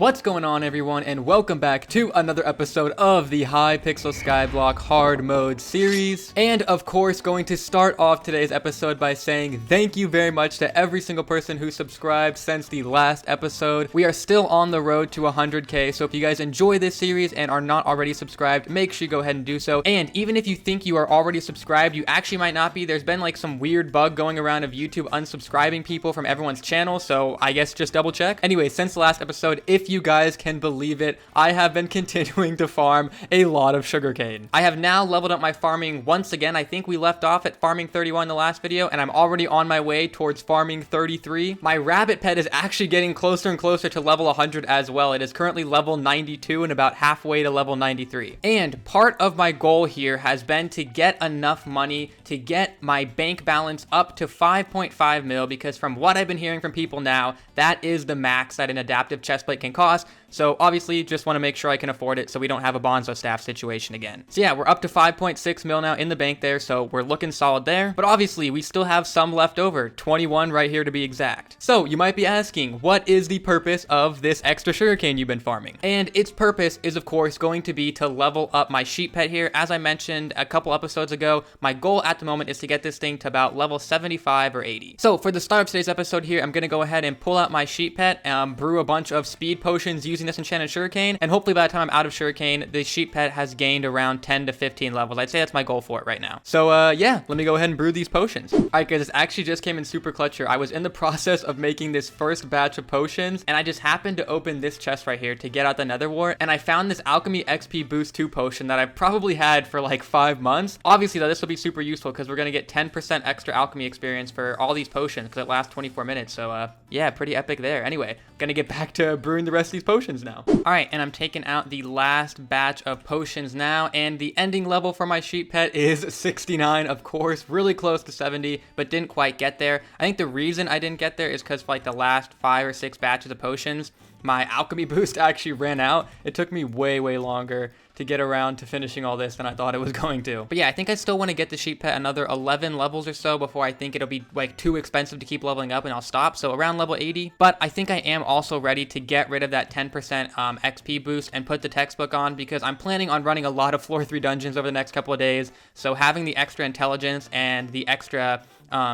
What's going on, everyone, and welcome back to another episode of the Hypixel Skyblock Hardmode series. And of course, going to start off today's episode by saying thank you very much to every single person who subscribed since the last episode. We are still on the road to 100k, so if you guys enjoy this series and are not already subscribed, make sure you go ahead and do so. And even if you think you are already subscribed, you actually might not be. There's been like some weird bug going around of YouTube unsubscribing people from everyone's channel, so I guess just double check. Anyway, since the last episode, if you guys can believe it, I have been continuing to farm a lot of sugarcane. I have now leveled up my farming once again. I think we left off at farming 31 in the last video, and I'm already on my way towards farming 33. My rabbit pet is actually getting closer and closer to level 100 as well. It is currently level 92 and about halfway to level 93. And part of my goal here has been to get enough money to get my bank balance up to 5.5 mil, because from what I've been hearing from people now, that is the max that an adaptive chestplate can cost. So obviously just want to make sure I can afford it so we don't have a Bonzo staff situation again. So yeah, we're up to 5.6 mil now in the bank there, so we're looking solid there. But obviously we still have some left over, 21 right here to be exact. So you might be asking, what is the purpose of this extra sugarcane you've been farming? And its purpose is of course going to be to level up my sheep pet here. As I mentioned a couple episodes ago, my goal at the moment is to get this thing to about level 75 or 80. So for the start of today's episode here, I'm going to go ahead and pull out my sheep pet, brew a bunch of speed potions using this enchanted sugarcane, and hopefully by the time I'm out of sugarcane, the sheep pet has gained around 10 to 15 levels. I'd say that's my goal for it right now. So yeah, let me go ahead and brew these potions. All right guys, this actually just came in super clutch here. I was in the process of making this first batch of potions, and I just happened to open this chest right here to get out the nether wart, and I found this alchemy XP boost 2 potion that I've probably had for like 5 months. Obviously though, this will be super useful because we're going to get 10% extra alchemy experience for all these potions because it lasts 24 minutes. So yeah, pretty epic there. Anyway, gonna get back to brewing the rest of these potions now. All right, and I'm taking out the last batch of potions now, and the ending level for my sheep pet is 69, of course, really close to 70, but didn't quite get there. I think the reason I didn't get there is because for like the last 5 or 6 batches of potions, my alchemy boost actually ran out. It took me way longer to get around to finishing all this than I thought it was going to. But yeah, I think I still want to get the sheep pet another 11 levels or so before I think it'll be like too expensive to keep leveling up and I'll stop. So around level 80. But I think I am also ready to get rid of that 10% XP boost and put the textbook on, because I'm planning on running a lot of floor 3 dungeons over the next couple of days. So having the extra intelligence and the extra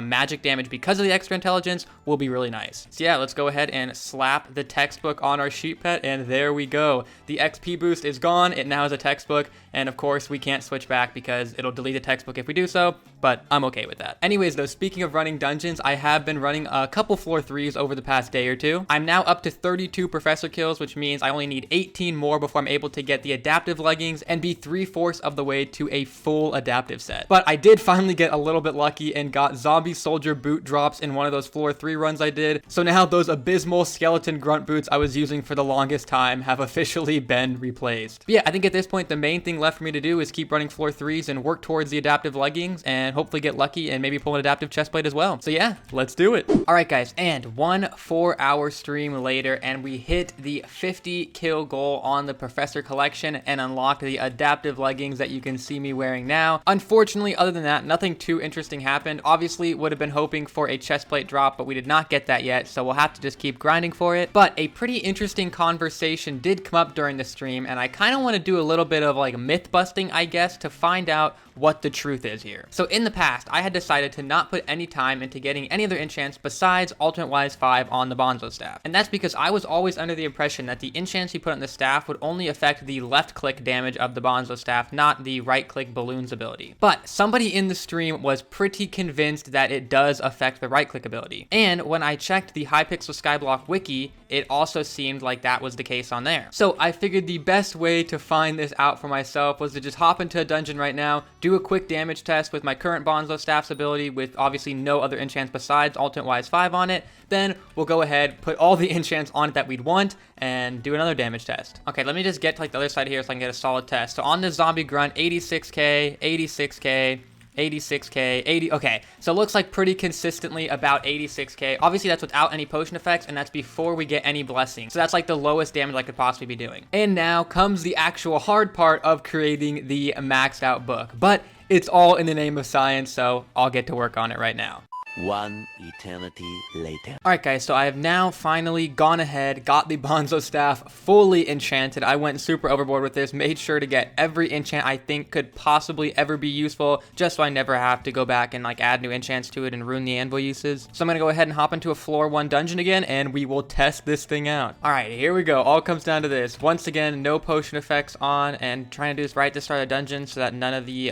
magic damage because of the extra intelligence will be really nice. So yeah, let's go ahead and slap the textbook on our sheep pet, and there we go. The XP boost is gone. It now has a textbook, and of course we can't switch back because it'll delete the textbook if we do so, but I'm okay with that. Anyways though, speaking of running dungeons, I have been running a couple floor 3s over the past day or two. I'm now up to 32 professor kills, which means I only need 18 more before I'm able to get the adaptive leggings and be 3/4 of the way to a full adaptive set. But I did finally get a little bit lucky and got zombie soldier boot drops in one of those floor 3 runs I did. So now those abysmal skeleton grunt boots I was using for the longest time have officially been replaced. But yeah, I think at this point the main thing left for me to do is keep running floor 3s and work towards the adaptive leggings and hopefully get lucky and maybe pull an adaptive chestplate as well. So yeah, let's do it. All right guys, and 1 4-hour stream later, and we hit the 50 kill goal on the professor collection and unlocked the adaptive leggings that you can see me wearing now. Unfortunately, other than that, nothing too interesting happened. Obviously would have been hoping for a chestplate drop, but we did not get that yet, so we'll have to just keep grinding for it. But a pretty interesting conversation did come up during the stream, and I kind of want to do a little bit of like myth busting, I guess, to find out what the truth is here. So in the past, I had decided to not put any time into getting any other enchants besides Alternate Wise 5 on the Bonzo staff. And that's because I was always under the impression that the enchants you put on the staff would only affect the left click damage of the Bonzo staff, not the right click balloons ability. But somebody in the stream was pretty convinced that it does affect the right click ability. And when I checked the Hypixel Skyblock wiki, it also seemed like that was the case on there. So I figured the best way to find this out for myself was to just hop into a dungeon right now, do a quick damage test with my current Bonzo staff's ability with obviously no other enchants besides Alternate Wise 5 on it. Then we'll go ahead, put all the enchants on it that we'd want, and do another damage test. Okay, let me just get to like the other side here so I can get a solid test. So on the zombie grunt, 86k, 86k, 86k, 80, okay, so it looks like pretty consistently about 86k. Obviously that's without any potion effects, and that's before we get any blessings. So that's like the lowest damage I could possibly be doing. And now comes the actual hard part of creating the maxed out book, but it's all in the name of science, so I'll get to work on it right now. One eternity later. Alright guys, so I have now finally gone ahead, got the Bonzo staff fully enchanted. I went super overboard with this, made sure to get every enchant I think could possibly ever be useful, just so I never have to go back and like add new enchants to it and ruin the anvil uses. So I'm gonna go ahead and hop into a floor 1 dungeon again, and we will test this thing out. Alright, here we go. All comes down to this. Once again, no potion effects on, and trying to do this right to start a dungeon so that none of the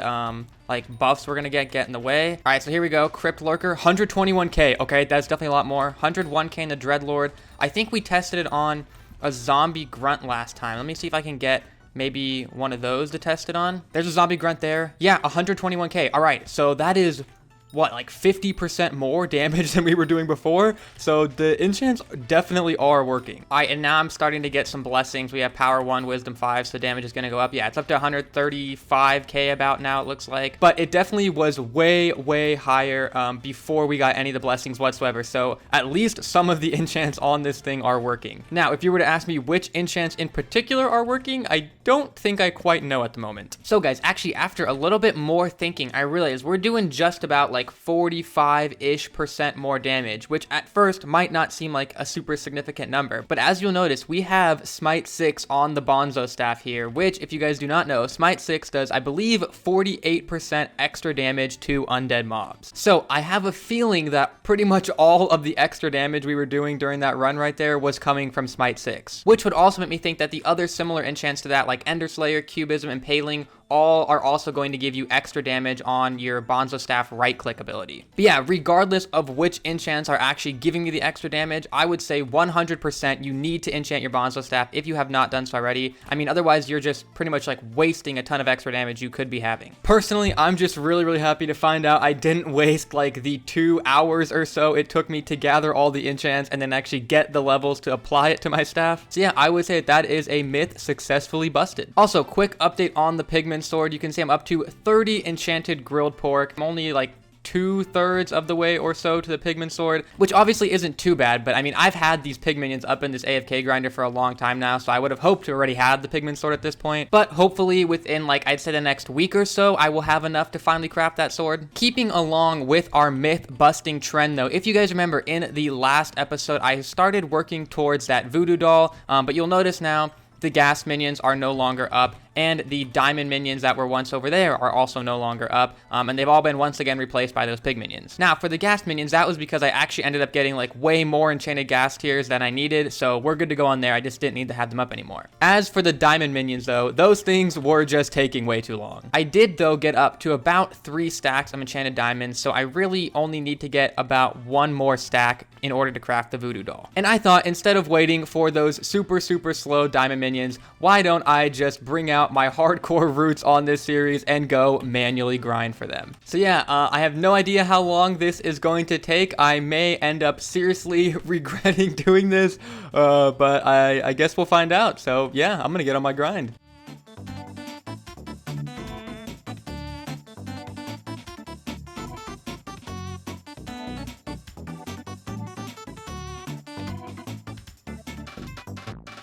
like buffs we're gonna get in the way. All right, so here we go. Crypt Lurker, 121k. Okay, that's definitely a lot more. 101k in the Dreadlord. I think we tested it on a zombie grunt last time. Let me see if I can get maybe one of those to test it on. There's a zombie grunt there. Yeah, 121k. All right, so that is what, like 50% more damage than we were doing before. So the enchants definitely are working. All right, and now I'm starting to get some blessings. We have power 1, wisdom 5, so damage is going to go up. Yeah, it's up to 135k about now, it looks like. But it definitely was way higher before we got any of the blessings whatsoever. So at least some of the enchants on this thing are working. Now, if you were to ask me which enchants in particular are working, I don't think I quite know at the moment. So guys, actually after a little bit more thinking, I realized we're doing just about like 45-ish% more damage, which at first might not seem like a super significant number. But as you'll notice, we have Smite 6 on the Bonzo staff here, which if you guys do not know, Smite 6 does, I believe, 48% extra damage to undead mobs. So I have a feeling that pretty much all of the extra damage we were doing during that run right there was coming from Smite 6, which would also make me think that the other similar enchants to that, like Ender Slayer, Cubism, and Paling, all are also going to give you extra damage on your Bonzo staff right click ability. But yeah, regardless of which enchants are actually giving you the extra damage, I would say 100% you need to enchant your Bonzo staff if you have not done so already. I mean, otherwise you're just pretty much like wasting a ton of extra damage you could be having. Personally, I'm just really happy to find out I didn't waste like the 2 hours or so it took me to gather all the enchants and then actually get the levels to apply it to my staff. So yeah, I would say that is a myth successfully busted. Also, quick update on the Pigment Sword. You can see I'm up to 30 enchanted grilled pork. I'm only like 2/3 of the way or so to the Pigment Sword, which obviously isn't too bad, but I mean, I've had these pig minions up in this AFK grinder for a long time now, so I would have hoped to already have the Pigment Sword at this point, but hopefully within, like, I'd say the next week or so, I will have enough to finally craft that sword. Keeping along with our myth-busting trend, though, if you guys remember in the last episode, I started working towards that voodoo doll, but you'll notice now, the gas minions are no longer up, and the diamond minions that were once over there are also no longer up, and they've all been once again replaced by those pig minions. Now, for the gas minions, that was because I actually ended up getting like way more enchanted gas tiers than I needed, so we're good to go on there. I just didn't need to have them up anymore. As for the diamond minions, though, those things were just taking way too long. I did, though, get up to about 3 stacks of enchanted diamonds, so I really only need to get about 1 more stack in order to craft the voodoo doll. And I thought, instead of waiting for those super slow diamond minions, why don't I just bring out my hardcore roots on this series and go manually grind for them. So yeah, I have no idea how long this is going to take. I may end up seriously regretting doing this, but I guess we'll find out. So yeah, I'm gonna get on my grind.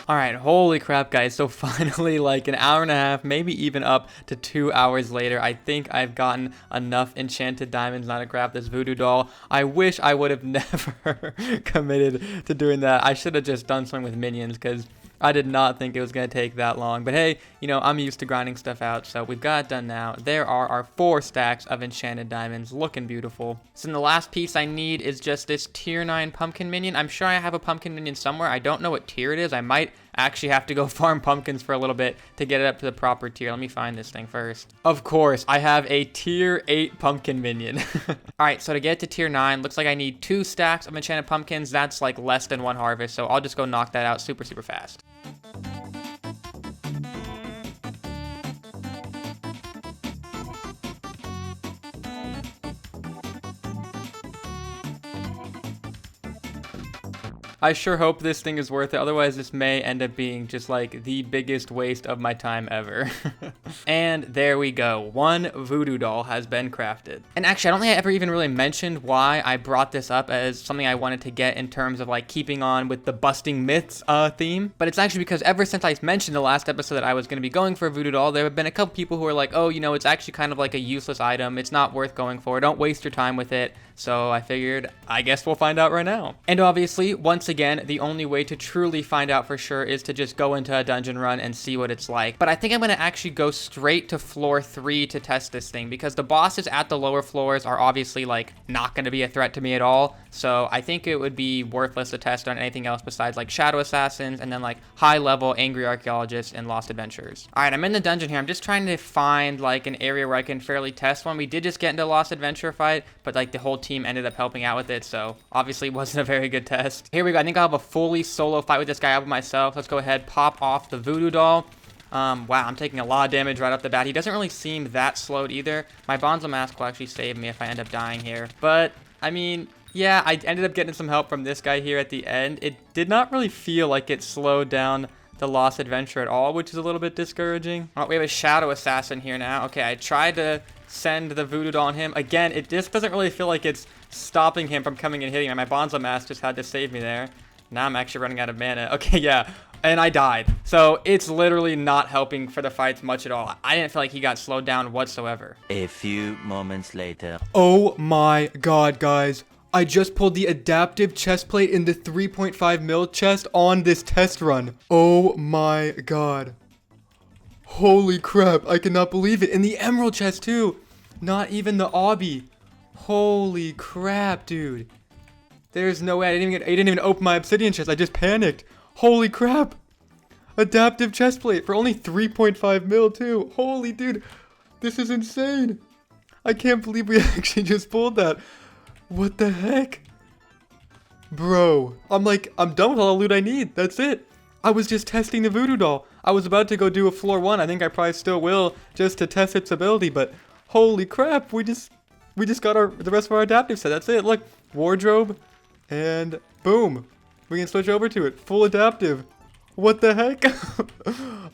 Alright, holy crap, guys. So finally, like an hour and a half, maybe even up to 2 hours later, I think I've gotten enough enchanted diamonds now to craft this voodoo doll. I wish I would have never committed to doing that. I should have just done something with minions, because I did not think it was going to take that long. But hey, you know, I'm used to grinding stuff out, so we've got it done now. There are our 4 stacks of enchanted diamonds, looking beautiful. So then the last piece I need is just this tier 9 pumpkin minion. I'm sure I have a pumpkin minion somewhere. I don't know what tier it is. I might actually have to go farm pumpkins for a little bit to get it up to the proper tier. Let me find this thing first. Of course, I have a tier 8 pumpkin minion. Alright, so to get to tier 9, looks like I need 2 stacks of enchanted pumpkins. That's like less than 1 harvest, so I'll just go knock that out super fast. I sure hope this thing is worth it, otherwise this may end up being just like the biggest waste of my time ever. And there we go, 1 voodoo doll has been crafted. And actually, I don't think I ever even really mentioned why I brought this up as something I wanted to get in terms of like keeping on with the busting myths theme. But it's actually because ever since I mentioned the last episode that I was going to be going for a voodoo doll, there have been a couple people who are like, oh, you know, it's actually kind of like a useless item. It's not worth going for. Don't waste your time with it. So I figured, I guess we'll find out right now. And obviously, once again, the only way to truly find out for sure is to just go into a dungeon run and see what it's like. But I think I'm going to actually go straight to floor 3 to test this thing, because the bosses at the lower floors are obviously like not going to be a threat to me at all. So I think it would be worthless to test on anything else besides like Shadow Assassins and then like high level Angry Archaeologists and Lost Adventures. All right, I'm in the dungeon here. I'm just trying to find like an area where I can fairly test one. We did just get into a Lost Adventure fight, but like the whole team ended up helping out with it, so obviously it wasn't a very good test. Here we go. I think I'll have a fully solo fight with this guy out by myself. Let's go ahead, pop off the voodoo doll. Wow, I'm taking a lot of damage right off the bat. He doesn't really seem that slowed either. My Bonzo Mask will actually save me if I end up dying here. But, I mean, yeah, I ended up getting some help from this guy here at the end. It did not really feel like it slowed down the Lost Adventure at all, which is a little bit discouraging. Oh, we have a Shadow Assassin here now. Okay, I tried to send the voodoo doll on him. Again, it just doesn't really feel like it's stopping him from coming and hitting me. My Bonzo Mask just had to save me there. Now I'm actually running out of mana. Okay, yeah. And I died. So it's literally not helping for the fights much at all. I didn't feel like he got slowed down whatsoever. A few moments later. Oh my god, guys. I just pulled the adaptive chest plate in the 3.5 mil chest on this test run. Oh my god. Holy crap, I cannot believe it. In the emerald chest too. Not even the obby. Holy crap, dude. There's no way. I didn't even open my obsidian chest. I just panicked. Holy crap. Adaptive chest plate for only 3.5 mil too. Holy dude. This is insane. I can't believe we actually just pulled that. What the heck? Bro, I'm done with all the loot I need. That's it. I was just testing the voodoo doll. I was about to go do a floor 1. I think I probably still will, just to test its ability, but holy crap, we just got the rest of our adaptive set. That's it. Look, wardrobe, and boom. We can switch over to it. Full adaptive. What the heck?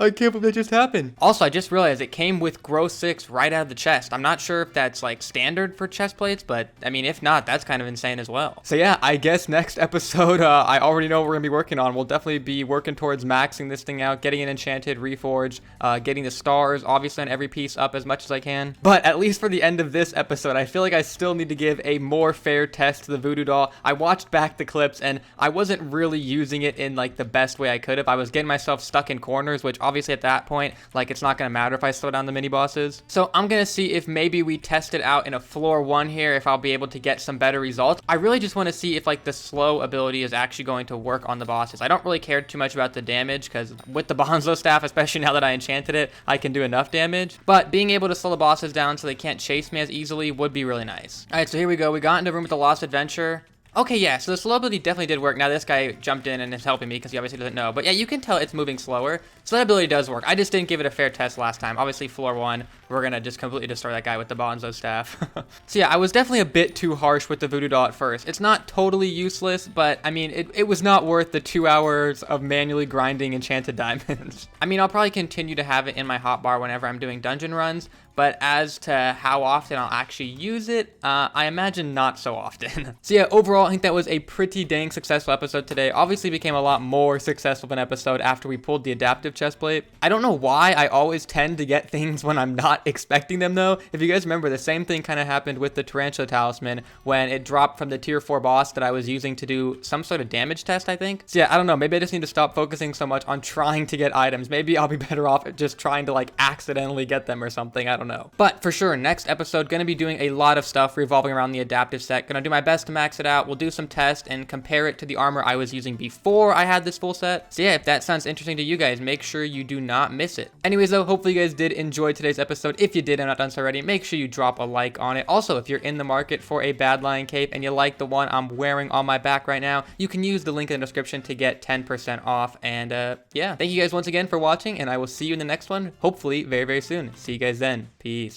I can't believe that just happened. Also, I just realized it came with Grow 6 right out of the chest. I'm not sure if that's like standard for chest plates, but I mean, if not, that's kind of insane as well. So yeah, I guess next episode, I already know what we're gonna be working on. We'll definitely be working towards maxing this thing out, getting an enchanted reforge, getting the stars, obviously on every piece up as much as I can. But at least for the end of this episode, I feel like I still need to give a more fair test to the voodoo doll. I watched back the clips and I wasn't really using it in like the best way I could have. I was getting myself stuck in corners, which obviously at that point, like it's not going to matter if I slow down the mini bosses. So I'm going to see if maybe we test it out in a floor 1 here, if I'll be able to get some better results. I really just want to see if like the slow ability is actually going to work on the bosses. I don't really care too much about the damage because with the Bonzo staff, especially now that I enchanted it, I can do enough damage. But being able to slow the bosses down so they can't chase me as easily would be really nice. All right, so here we go. We got into a room with the Lost Adventure. Okay, yeah, so the slow ability definitely did work. Now this guy jumped in and is helping me because he obviously doesn't know. But yeah, you can tell it's moving slower. So that ability does work. I just didn't give it a fair test last time. Obviously, floor 1, we're going to just completely destroy that guy with the Bonzo staff. So yeah, I was definitely a bit too harsh with the voodoo doll at first. It's not totally useless, but I mean, it was not worth the 2 hours of manually grinding enchanted diamonds. I mean, I'll probably continue to have it in my hotbar whenever I'm doing dungeon runs. But as to how often I'll actually use it, I imagine not so often. So yeah, overall, I think that was a pretty dang successful episode today. Obviously became a lot more successful of an episode after we pulled the adaptive chest plate. I don't know why I always tend to get things when I'm not expecting them though. If you guys remember, the same thing kind of happened with the Tarantula Talisman when it dropped from the tier 4 boss that I was using to do some sort of damage test, I think. So yeah, I don't know. Maybe I just need to stop focusing so much on trying to get items. Maybe I'll be better off at just trying to like accidentally get them or something. I don't know. But for sure, next episode, going to be doing a lot of stuff revolving around the adaptive set. Going to do my best to max it out. We'll do some tests and compare it to the armor I was using before I had this full set. So yeah, if that sounds interesting to you guys, make sure you do not miss it. Anyways though, hopefully you guys did enjoy today's episode. If you did and not done so already, make sure you drop a like on it. Also, if you're in the market for a Bad Lion cape and you like the one I'm wearing on my back right now, you can use the link in the description to get 10% off. And yeah, thank you guys once again for watching, and I will see you in the next one, hopefully very, very soon. See you guys then. Peace.